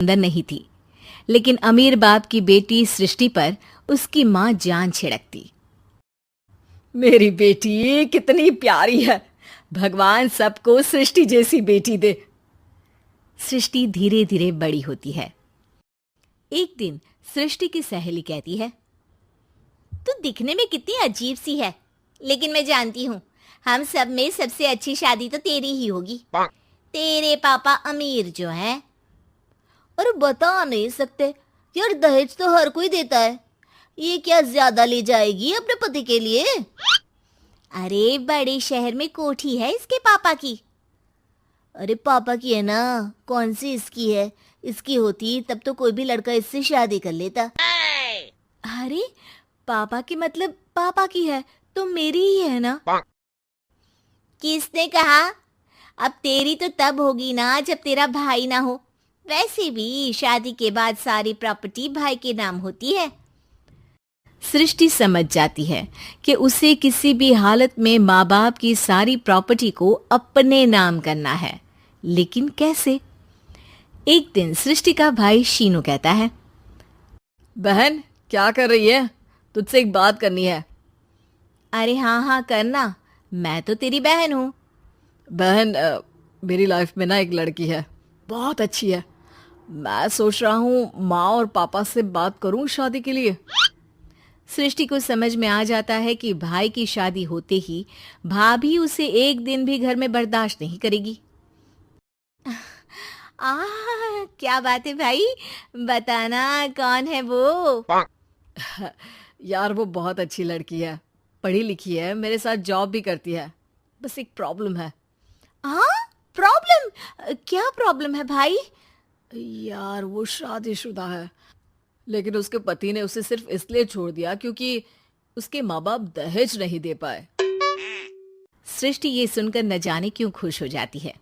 सुंदर नहीं थी, लेकिन अमीर बाप की बेटी सृष्टि पर उसकी माँ जान छिड़कती। मेरी बेटी कितनी प्यारी है, भगवान सबको सृष्टि जैसी बेटी दे। सृष्टि धीरे धीरे बड़ी होती है। एक दिन सृष्टि की सहेली कहती है, तू दिखने में कितनी अजीब सी है, लेकिन मैं जानती हूँ हम सब में सबसे अच्छी शादी तो तेरी ही होगी। तेरे पापा अमीर जो हैं। और बता नहीं सकते यार, दहेज तो हर कोई देता है, ये क्या ज्यादा ले जाएगी अपने पति के लिए? अरे बड़े शहर में कोठी है इसके पापा की। अरे पापा की है ना, कौन सी इसकी है? इसकी होती तब तो कोई भी लड़का इससे शादी कर लेता। अरे पापा की मतलब पापा की है तो मेरी ही है ना? किसने कहा? अब तेरी तो तब होगी ना जब तेरा भाई ना हो। वैसे भी शादी के बाद सारी प्रॉपर्टी भाई के नाम होती है। सृष्टि समझ जाती है कि उसे किसी भी हालत में माँ बाप की सारी प्रॉपर्टी को अपने नाम करना है, लेकिन कैसे? एक दिन सृष्टि का भाई शीनू कहता है, बहन क्या कर रही है? तुझसे एक बात करनी है। अरे हाँ हाँ करना, मैं तो तेरी बहन हूँ। बहन मेरी लाइफ में ना एक लड़की है, बहुत अच्छी है। मैं सोच रहा हूँ माँ और पापा से बात करूँ शादी के लिए। सृष्टि को समझ में आ जाता है कि भाई की शादी होते ही भाभी उसे एक दिन भी घर में बर्दाश्त नहीं करेगी। क्या बात है भाई, बताना कौन है वो? यार वो बहुत अच्छी लड़की है, पढ़ी लिखी है, मेरे साथ जॉब भी करती है। बस एक प्रॉब्लम है। प्रॉब्लम? क्या प्रॉब्लम है भाई? यार वो शादीशुदा है, लेकिन उसके पति ने उसे सिर्फ इसलिए छोड़ दिया क्योंकि उसके माँ बाप दहेज नहीं दे पाए। सृष्टि ये सुनकर न जाने क्यों खुश हो जाती है।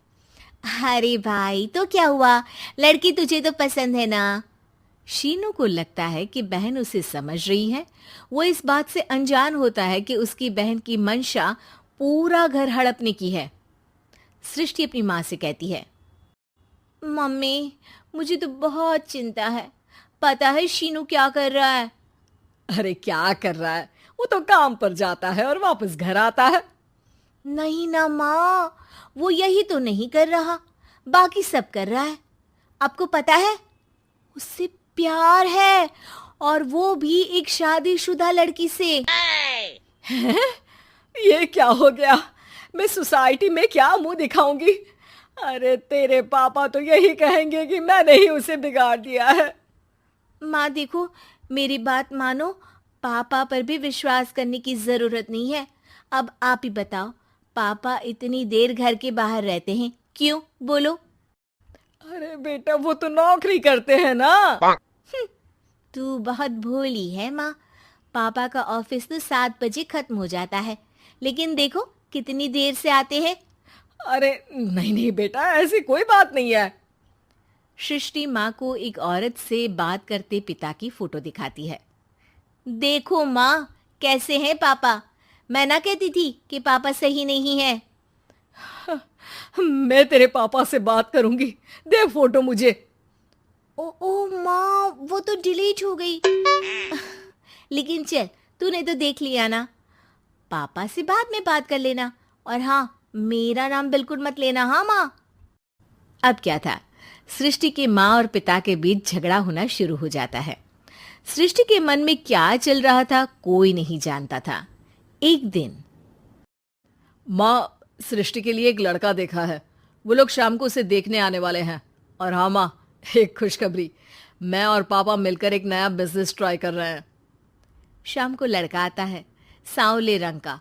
अरे भाई तो क्या हुआ, लड़की तुझे तो पसंद है ना? शीनू को लगता है कि बहन उसे समझ रही है। वो इस बात से अनजान होता है कि उसकी बहन की मंशा पूरा घर हड़पने की है। सृष्टि अपनी माँ से कहती है, मम्मी मुझे तो बहुत चिंता है। पता है शीनू क्या कर रहा है? अरे क्या कर रहा है? वो तो काम पर जाता है और वापस घर आता है। नहीं ना माँ, वो यही तो नहीं कर रहा, बाकी सब कर रहा है। आपको पता है उससे प्यार है, और वो भी एक शादीशुदा लड़की से। ये क्या हो गया? मैं सोसाइटी में क्या मुंह दिखाऊंगी? अरे तेरे पापा तो यही कहेंगे कि मैंने ही उसे बिगाड़ दिया है। माँ देखो, मेरी बात मानो, पापा पर भी विश्वास करने की जरूरत नहीं है। अब आप ही बताओ, पापा इतनी देर घर के बाहर रहते हैं क्यों? बोलो। अरे बेटा वो तो नौकरी करते हैं ना। तू बहुत भोली है माँ। पापा का ऑफिस तो 7 बजे खत्म हो जाता है, लेकिन देखो कितनी देर से आते हैं। अरे नहीं नहीं बेटा, ऐसी कोई बात नहीं है। सृष्टि माँ को एक औरत से बात करते पिता की फोटो दिखाती है। देखो माँ, कैसे हैं पापा? मैं ना कहती थी कि पापा सही नहीं है। मैं तेरे पापा से बात करूंगी, दे फोटो मुझे। ओ माँ, वो तो डिलीट हो गई। लेकिन चल, तूने तो देख लिया ना। पापा से बाद में बात कर लेना, और हाँ, मेरा नाम बिल्कुल मत लेना। हाँ माँ। अब क्या था, सृष्टि के माँ और पिता के बीच झगड़ा होना शुरू हो जाता है। सृष्टि के मन में क्या चल रहा था कोई नहीं जानता था। एक दिन, माँ सृष्टि के लिए एक लड़का देखा है, वो लोग शाम को उसे देखने आने वाले हैं। और हाँ माँ, एक खुशखबरी, मैं और पापा मिलकर एक नया बिजनेस ट्राई कर रहे हैं। शाम को लड़का आता है, सांवले रंग का।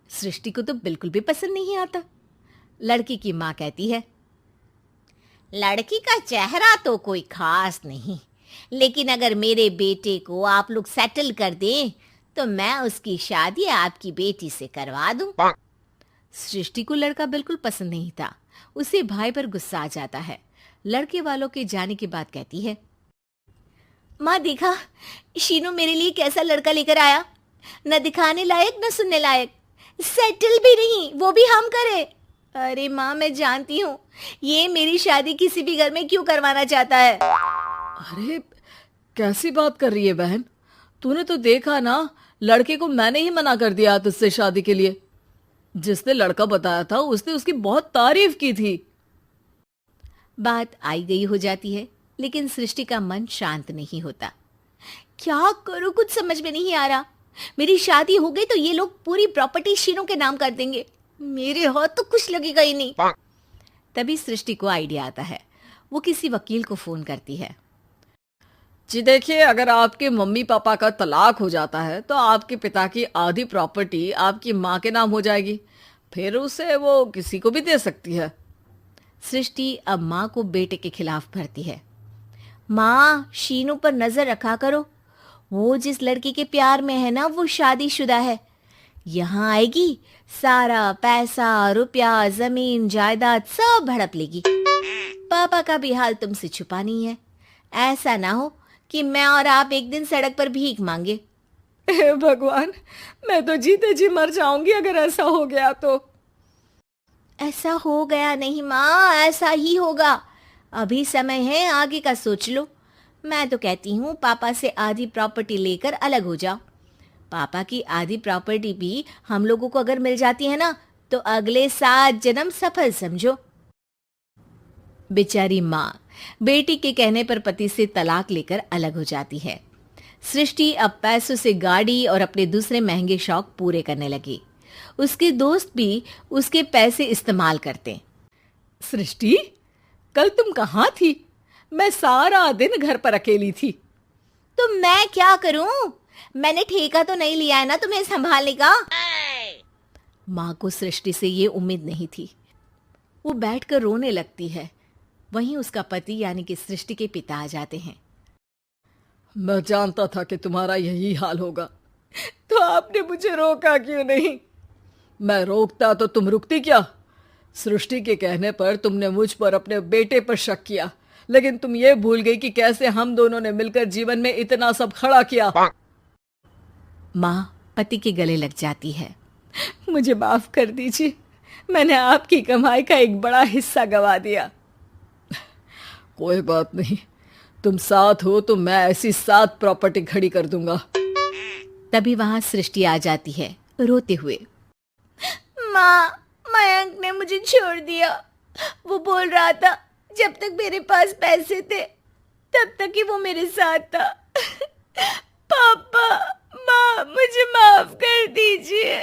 सृष्टि को तो बिल्कुल भी पसंद नहीं आता। लड़की की माँ कहती है, लड़की का चेहरा तो कोई खास नहीं, लेकिन अगर मेरे बेटे को आप लोग सेटल कर दें तो मैं उसकी शादी आपकी बेटी से करवा दूं। सृष्टि को लड़का बिल्कुल पसंद नहीं था। उसे भाई पर गुस्सा आ जाता है। लड़के वालों के जाने के बाद कहती है, माँ देखा, शीनू मेरे लिए कैसा लड़का लेकर आया, न दिखाने लायक न सुनने लायक, सेटल भी नहीं, वो भी हम करे। अरे माँ, मैं जानती हूँ ये मेरी शादी किसी भी घर में क्यों करवाना चाहता है। अरे कैसी बात कर रही है बहन? तूने तो देखा ना, लड़के को मैंने ही मना कर दिया तुझसे शादी के लिए। जिसने लड़का बताया था उसने उसकी बहुत तारीफ की थी। बात आई गई हो जाती है, लेकिन सृष्टि का मन शांत नहीं होता। क्या करूँ, कुछ समझ में नहीं आ रहा। मेरी शादी हो गई तो ये लोग पूरी प्रॉपर्टी शीनू के नाम कर देंगे। मेरे हाथ तो कुछ लगेगा ही नहीं। तभी सृष्टि को आइडिया आता है। वो किसी वकील को फोन करती है। जी देखिए, अगर आपके मम्मी पापा का तलाक हो जाता है तो आपके पिता की आधी प्रॉपर्टी आपकी माँ के नाम हो जाएगी। फिर उसे वो किसी को भी दे सकती है। सृष्टि अब माँ को बेटे के खिलाफ भरती है। माँ, शीनू पर नजर रखा करो। वो जिस लड़की के प्यार में है ना, वो शादीशुदा है। यहाँ आएगी, सारा पैसा, रुपया, जमीन, जायदाद सब हड़प लेगी। पापा का भी हाल तुमसे छुपा नहीं है। ऐसा ना हो कि मैं और आप एक दिन सड़क पर भीख मांगे। हे भगवान, मैं तो जीते जी मर जाऊंगी अगर ऐसा हो गया तो। ऐसा हो गया नहीं माँ, ऐसा ही होगा। अभी समय है, आगे का सोच लो। मैं तो कहती हूँ पापा से आधी प्रॉपर्टी लेकर अलग हो जाओ। पापा की आधी प्रॉपर्टी भी हम लोगों को अगर मिल जाती है ना, तो अगले 7 जन्म सफल समझो। बेचारी माँ बेटी के कहने पर पति से तलाक लेकर अलग हो जाती है। सृष्टि अब पैसों से गाड़ी और अपने दूसरे महंगे शौक पूरे करने लगी। उसके दोस्त भी उसके पैसे इस्तेमाल करते। सृष्टि, कल तुम कहाँ थी? मैं सारा दिन घर पर अकेली थी। तो मैं क्या करूं? मैंने ठेका तो नहीं लिया है ना तुम्हें संभालने का। माँ को सृष्टि से ये उम्मीद नहीं थी। वो बैठकर रोने लगती है। वहीं उसका पति यानी कि सृष्टि के पिता आ जाते हैं। मैं जानता था कि तुम्हारा यही हाल होगा, तो आपने मुझे रोका क्यों नहीं? मैं रोकता तो तुम रुकती क्या? सृष्टि के कहने पर तुमने मुझ पर अपने बेटे पर शक किया, लेकिन तुम ये भूल गई कि कैसे हम दोनों ने मिलकर जीवन में इतना सब खड़ा किया। माँ पति के गले लग जाती है। मुझे माफ कर दीजिए, मैंने आपकी कमाई का एक बड़ा हिस्सा गवा दिया। कोई बात नहीं, तुम साथ हो तो मैं ऐसी 7 प्रॉपर्टी खड़ी कर दूंगा। तभी वहां सृष्टि आ जाती है रोते हुए। माँ, मयंक ने मुझे छोड़ दिया। वो बोल रहा था जब तक मेरे पास पैसे थे तब तक ही वो मेरे साथ था। पापा, माँ, मुझे माफ कर दीजिए।